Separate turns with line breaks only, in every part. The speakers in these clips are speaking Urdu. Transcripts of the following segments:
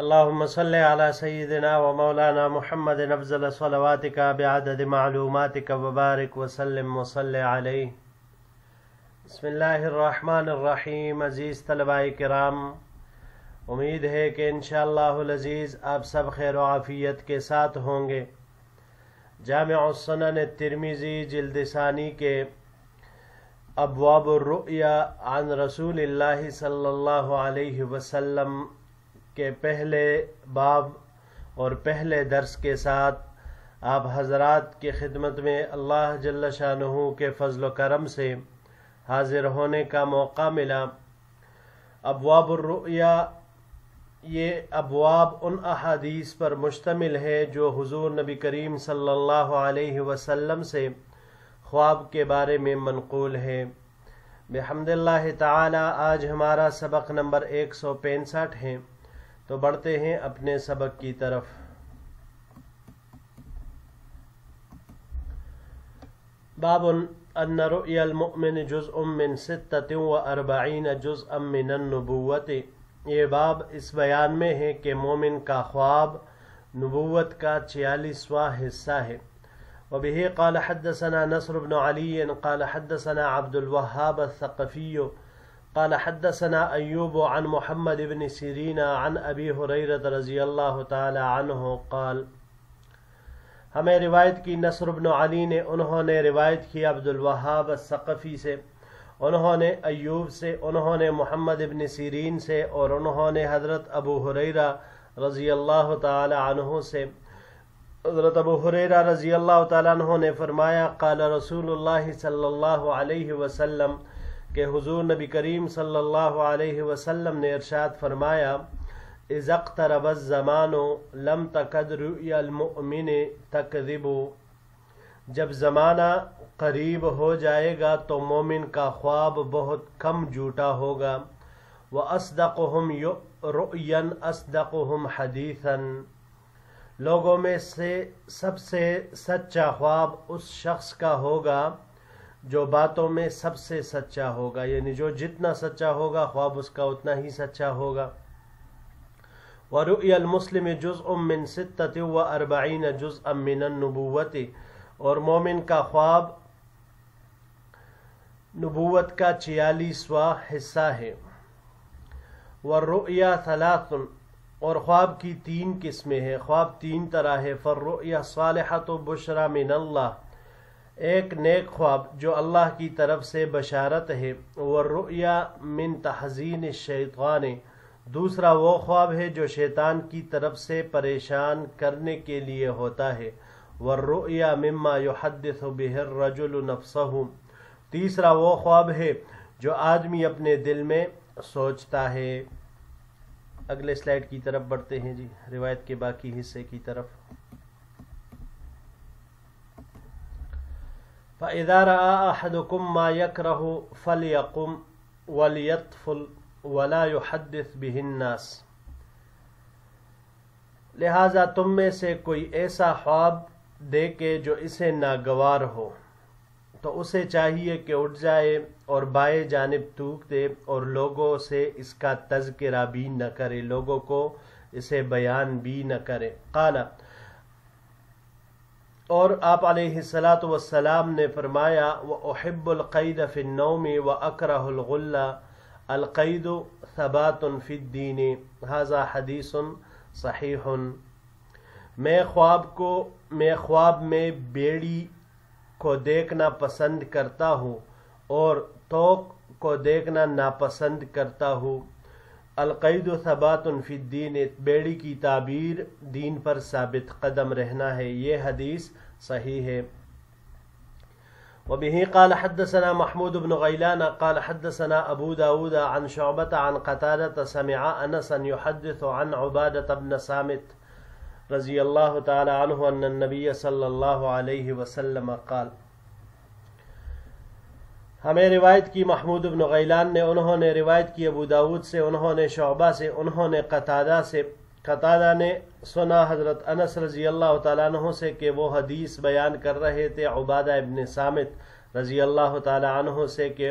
اللهم صل على سيدنا ومولانا محمد افضل صلواتك بعدد معلوماتك وبارك وسلم وصل عليه. بسم اللہ الرحمن الرحیم. عزیز طلباء کرام، امید ہے کہ انشاءاللہ العزیز آپ سب خیر و عافیت کے ساتھ ہوں گے. جامع السنن الترمذی جلد ثانی کے ابواب الرؤیا عن رسول اللہ صلی اللہ علیہ وسلم کے پہلے باب اور پہلے درس کے ساتھ آپ حضرات کی خدمت میں اللہ جل شانہ کے فضل و کرم سے حاضر ہونے کا موقع ملا. ابواب الرؤیا یہ ابواب ان احادیث پر مشتمل ہے جو حضور نبی کریم صلی اللہ علیہ وسلم سے خواب کے بارے میں منقول ہے. بحمد اللہ تعالی آج ہمارا سبق نمبر 165 ہے، تو بڑھتے ہیں اپنے سبق کی طرف. باب ان رؤیا المؤمن جزء من 46 جزءا من النبوت. یہ باب اس بیان میں ہے کہ مومن کا خواب نبوت کا 46واں حصہ ہے. وبه قال حدثنا نصر بن علي قال حدثنا عبد الوهاب الثقفي قال حدثنا ایوب عن محمد بن سیرین عن ابی ہریرہ رضی اللہ تعالی عنہ قال. ہمیں روایت کی نصر بن علی نے، انہوں نے روایت کی عبد الوہاب الثقفی سے، انہوں نے ایوب سے، انہوں نے محمد بن سیرین سے، اور انہوں نے حضرت ابو ہریرہ رضی اللہ تعالی عنہ سے. حضرت ابو ہریرہ رضی اللہ تعالی عنہ نے فرمایا قال رسول اللہ صلی اللہ علیہ وسلم کہ حضور نبی کریم صلی اللہ علیہ وسلم نے ارشاد فرمایا اذا اقترب الزمان لم تکد رؤیا المؤمن تکذب. جب زمانہ قریب ہو جائے گا تو مومن کا خواب بہت کم جھوٹا ہوگا. وَأَصْدَقُهُمْ رُؤْيًا أَصْدَقُهُمْ حَدِيثًا. لوگوں میں سے سب سے سچا خواب اس شخص کا ہوگا جو باتوں میں سب سے سچا ہوگا، یعنی جو جتنا سچا ہوگا خواب اس کا اتنا ہی سچا ہوگا. وَرُؤْيَا الْمُسْلِمِ جُزْءٌ مِّن 46 جُزْءًا مِّنَ النُّبُوَّةِ. اور مومن کا خواب نبوت کا 46واں حصہ ہے. وَالرُّؤْيَا ثَلَاثٌ. اور خواب کی 3 قسمیں ہیں، خواب 3 طرح ہے. فَالرُّؤْيَا الصَّالِحَةُ بُشْرَى مِنَ اللَّهِ. ایک نیک خواب جو اللہ کی طرف سے بشارت ہے. وَالرُّؤْيَا مِن تَحْزِينِ الشَّيْطَانِ. دوسرا وہ خواب ہے جو شیطان کی طرف سے پریشان کرنے کے لیے ہوتا ہے. وَالرُّؤْيَا مِمَّا يُحَدِّثُ بِهِ الرَّجُلُ نَفْسَهُ. تیسرا وہ خواب ہے جو آدمی اپنے دل میں سوچتا ہے. اگلے سلائیڈ کی طرف بڑھتے ہیں جی، روایت کے باقی حصے کی طرف. فَإِذَا رَأَى أَحَدُكُمْ مَا يَكْرَهُ فَلْيَقُمْ وَلْيَطْفُلْ وَلَا يُحَدِّثْ بِهِ النَّاسِ. لہذا تم میں سے کوئی ایسا خواب دیکھے جو اسے ناگوار ہو تو اسے چاہیے کہ اٹھ جائے اور بائیں جانب تھوک دے اور لوگوں سے اس کا تذکرہ بھی نہ کرے، لوگوں کو اسے بیان بھی نہ کرے. قال. اور آپ علیہ السلام نے فرمایا وَأُحِبُّ الْقَيْدَ فِي النَّوْمِ وَأَكْرَهُ الْغُلَّ الْقَيْدُ ثَبَاتٌ فِي الدِّينِ. هذا حدیث صحیح. میں خواب میں بیڑی کو دیکھنا پسند کرتا ہوں اور توق کو دیکھنا ناپسند کرتا ہوں. القید ثبات فی الدین. بیڑی کی تعبیر دین پر ثابت قدم رہنا ہے. یہ حدیث صحیح ہے. وبه قال حدثنا محمود بن غیلان قال حدثنا ابو داود عن شعبة عن قتادة سمع انسا يحدث عن عبادة بن صامت رضی اللہ تعالی عنہ ان النبی صلی اللہ علیہ وسلم قال. ہمیں روایت کی محمود بن غیلان نے، انہوں نے روایت کی ابو داود سے، انہوں نے شعبہ سے، انہوں نے قتادہ سے. قتادہ نے سنا حضرت انس رضی اللہ تعالیٰ عنہ سے کہ وہ حدیث بیان کر رہے تھے عبادہ ابن صامت رضی اللہ تعالیٰ عنہ سے کہ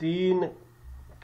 3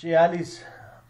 46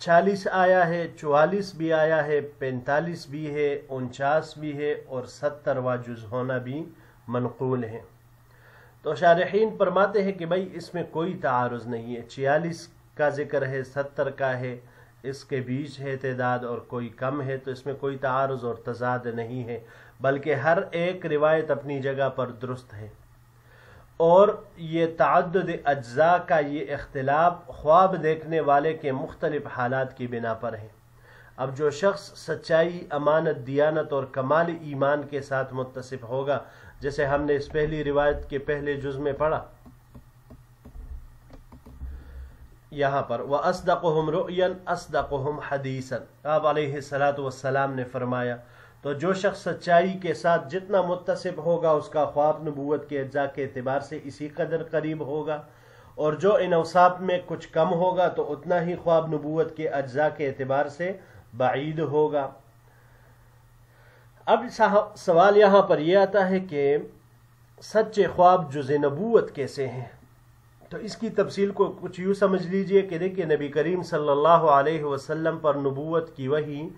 40 آیا ہے، 44 بھی آیا ہے، 45 بھی ہے، 49 بھی ہے اور 70واں جز ہونا بھی منقول ہے۔ تو شارحین فرماتے ہیں کہ بھائی اس میں کوئی تعارض نہیں ہے، 46 کا ذکر ہے، 70 کا ہے، اس کے بیچ ہے تعداد اور کوئی کم ہے، تو اس میں کوئی تعارض اور تضاد نہیں ہے، بلکہ ہر ایک روایت اپنی جگہ پر درست ہے۔ اور یہ تعدد اجزاء کا یہ اختلاف خواب دیکھنے والے کے مختلف حالات کی بنا پر ہے۔ اب جو شخص سچائی، امانت، دیانت اور کمال ایمان کے ساتھ متصف ہوگا، جیسے ہم نے اس پہلی روایت کے پہلے جز میں پڑھا، یہاں پر وَأَصْدَقُهُمْ رُؤْيًا أَصْدَقُهُمْ حَدِيثًا، آپ علیہ الصلاۃ والسلام نے فرمایا، تو جو شخص سچائی کے ساتھ جتنا متصف ہوگا اس کا خواب نبوت کے اجزاء کے اعتبار سے اسی قدر قریب ہوگا، اور جو ان اوصاف میں کچھ کم ہوگا تو اتنا ہی خواب نبوت کے اجزاء کے اعتبار سے بعید ہوگا۔ اب سوال یہاں پر یہ آتا ہے کہ سچے خواب جز نبوت کیسے ہیں؟ تو اس کی تفصیل کو کچھ یوں سمجھ لیجئے کہ دیکھیں نبی کریم صلی اللہ علیہ وسلم پر نبوت کی وحی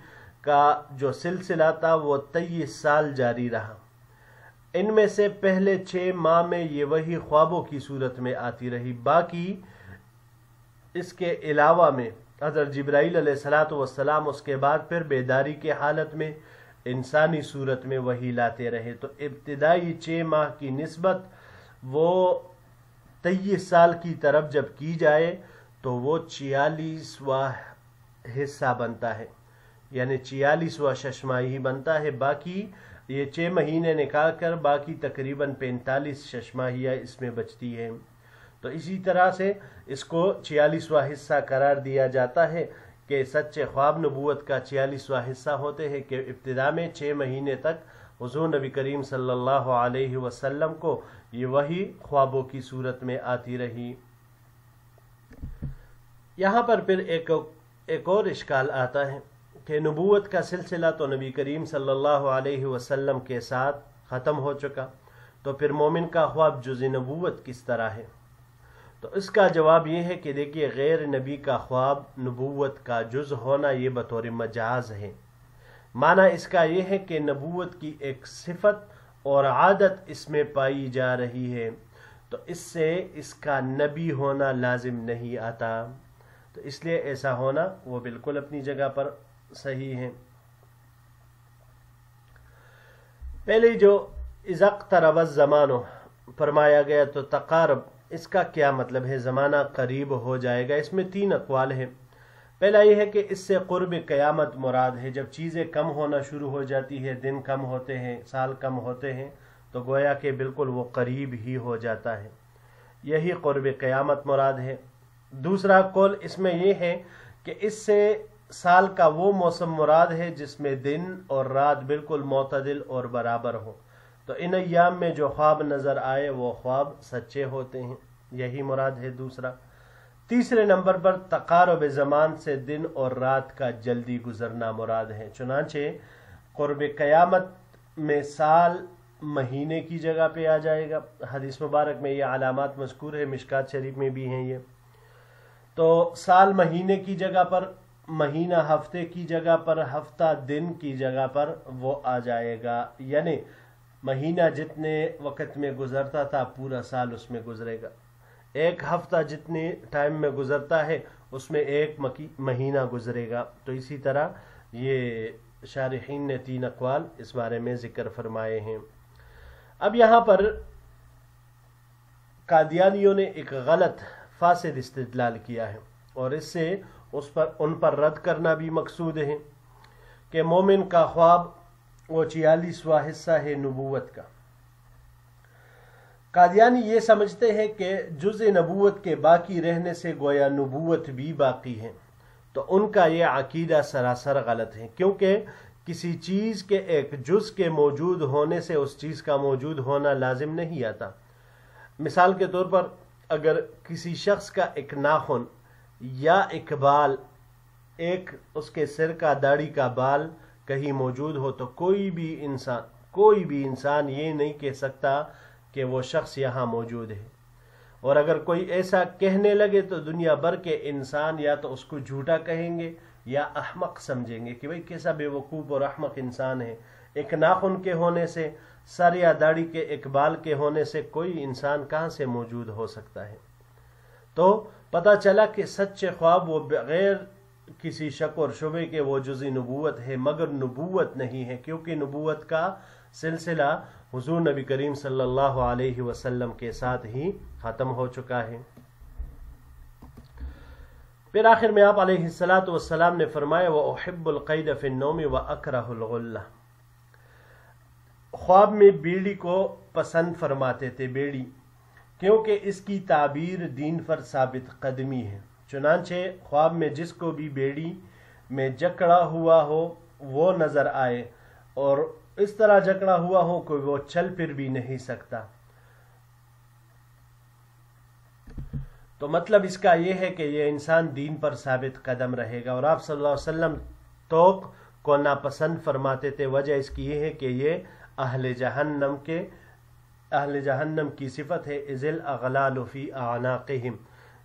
کا جو سلسلہ تھا وہ 23 سال جاری رہا۔ ان میں سے پہلے 6 ماہ میں یہ وحی خوابوں کی صورت میں آتی رہی، باقی اس کے علاوہ میں حضرت جبرائیل علیہ الصلوۃ والسلام اس کے بعد پھر بیداری کے حالت میں انسانی صورت میں وحی لاتے رہے۔ تو ابتدائی 6 ماہ کی نسبت وہ 23 سال کی طرف جب کی جائے تو وہ 46واں حصہ بنتا ہے، یعنی 46واں ششماہی بنتا ہے۔ باقی یہ 6 مہینے نکال کر باقی تقریباً 45 ششماہیاں اس میں بچتی ہیں۔ تو اسی طرح سے اس کو 46واں حصہ قرار دیا جاتا ہے کہ سچے خواب نبوت کا 46واں حصہ ہوتے ہیں کہ ابتدا میں 6 مہینے تک حضور نبی کریم صلی اللہ علیہ وسلم کو یہ وحی خوابوں کی صورت میں آتی رہی۔ یہاں پر پھر ایک اور اشکال آتا ہے کہ نبوت کا سلسلہ تو نبی کریم صلی اللہ علیہ وسلم کے ساتھ ختم ہو چکا، تو پھر مومن کا خواب جز نبوت کس طرح ہے؟ تو اس کا جواب یہ ہے کہ دیکھیے غیر نبی کا خواب نبوت کا جز ہونا یہ بطور مجاز ہے۔ معنی اس کا یہ ہے کہ نبوت کی ایک صفت اور عادت اس میں پائی جا رہی ہے، تو اس سے اس کا نبی ہونا لازم نہیں آتا، تو اس لیے ایسا ہونا وہ بالکل اپنی جگہ پر صحیح ہے۔ پہلے جو اذا اقترب الزمان فرمایا گیا تو تقارب، اس کا کیا مطلب ہے؟ زمانہ قریب ہو جائے گا۔ اس میں 3 اقوال ہیں۔ پہلا یہ ہے کہ اس سے قرب قیامت مراد ہے، جب چیزیں کم ہونا شروع ہو جاتی ہے، دن کم ہوتے ہیں، سال کم ہوتے ہیں، تو گویا کہ بالکل وہ قریب ہی ہو جاتا ہے، یہی قرب قیامت مراد ہے۔ دوسرا قول اس میں یہ ہے کہ اس سے سال کا وہ موسم مراد ہے جس میں دن اور رات بالکل معتدل اور برابر ہو، تو ان ایام میں جو خواب نظر آئے وہ خواب سچے ہوتے ہیں، یہی مراد ہے دوسرا۔ تیسرے نمبر پر تقارب زمان سے دن اور رات کا جلدی گزرنا مراد ہے، چنانچہ قرب قیامت میں سال مہینے کی جگہ پہ آ جائے گا۔ حدیث مبارک میں یہ علامات مذکور ہے، مشکات شریف میں بھی ہیں یہ۔ تو سال مہینے کی جگہ پر، مہینہ ہفتے کی جگہ پر، ہفتہ دن کی جگہ پر وہ آ جائے گا، یعنی مہینہ جتنے وقت میں گزرتا تھا پورا سال اس میں گزرے گا، ایک ہفتہ جتنے ٹائم میں گزرتا ہے اس میں ایک مہینہ گزرے گا۔ تو اسی طرح یہ شارحین نے 3 اقوال اس بارے میں ذکر فرمائے ہیں۔ اب یہاں پر قادیانیوں نے ایک غلط فاسد استدلال کیا ہے، اور اس سے ان پر رد کرنا بھی مقصود ہے کہ مومن کا خواب وہ 46واں حصہ ہے نبوت کا۔ قادیانی یہ سمجھتے ہیں کہ جز نبوت کے باقی رہنے سے گویا نبوت بھی باقی ہے، تو ان کا یہ عقیدہ سراسر غلط ہے، کیونکہ کسی چیز کے ایک جز کے موجود ہونے سے اس چیز کا موجود ہونا لازم نہیں آتا۔ مثال کے طور پر اگر کسی شخص کا ایک ناخن یا ایک بال، ایک اس کے سر کا داڑھی کا بال کہیں موجود ہو، تو کوئی بھی انسان یہ نہیں کہہ سکتا کہ وہ شخص یہاں موجود ہے۔ اور اگر کوئی ایسا کہنے لگے تو دنیا بھر کے انسان یا تو اس کو جھوٹا کہیں گے یا احمق سمجھیں گے کہ بھئی کیسا بے وقوف اور احمق انسان ہے. ایک ناخن کے ہونے سے، سر یا داڑھی کے اقبال کے ہونے سے کوئی انسان کہاں سے موجود ہو سکتا ہے؟ تو پتہ چلا کہ سچے خواب وہ بغیر کسی شک اور شبے کے وہ جزئی نبوت ہے، مگر نبوت نہیں ہے، کیونکہ نبوت کا سلسلہ حضور نبی کریم صلی اللہ علیہ وسلم کے ساتھ ہی ختم ہو چکا ہے. پھر آخر میں آپ علیہ السلام نے فرمایا وَأُحِبُّ الْقَيْدَ فِي النَّوْمِ وَأَكْرَهُ الْغُلَّةَ. خواب میں بیڑی کو پسند فرماتے تھے، بیڑی، کیونکہ اس کی تعبیر دین پر ثابت قدمی ہے. چنانچہ خواب میں جس کو بھی بیڑی میں جکڑا ہوا ہو وہ نظر آئے اور اس طرح جکڑا ہوا ہو کہ وہ چل پھر بھی نہیں سکتا، تو مطلب اس کا یہ ہے کہ یہ انسان دین پر ثابت قدم رہے گا. اور آپ صلی اللہ علیہ وسلم توق کو ناپسند فرماتے تھے. وجہ اس کی یہ ہے کہ یہ اہل جہنم کی صفت ہے، اذ الاغلال فی اعناقہم،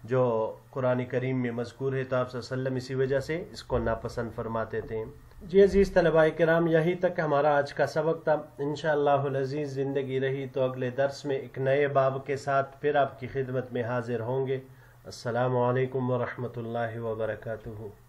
جو قرآن کریم میں مذکور ہے. تو آپ صلی اللہ علیہ وسلم اسی وجہ سے اس کو ناپسند فرماتے تھے. جی عزیز طلباء کرام، یہی تک ہمارا آج کا سبق تھا. انشاءاللہ العزیز زندگی رہی تو اگلے درس میں ایک نئے باب کے ساتھ پھر آپ کی خدمت میں حاضر ہوں گے. السلام علیکم ورحمۃ اللہ وبرکاتہ.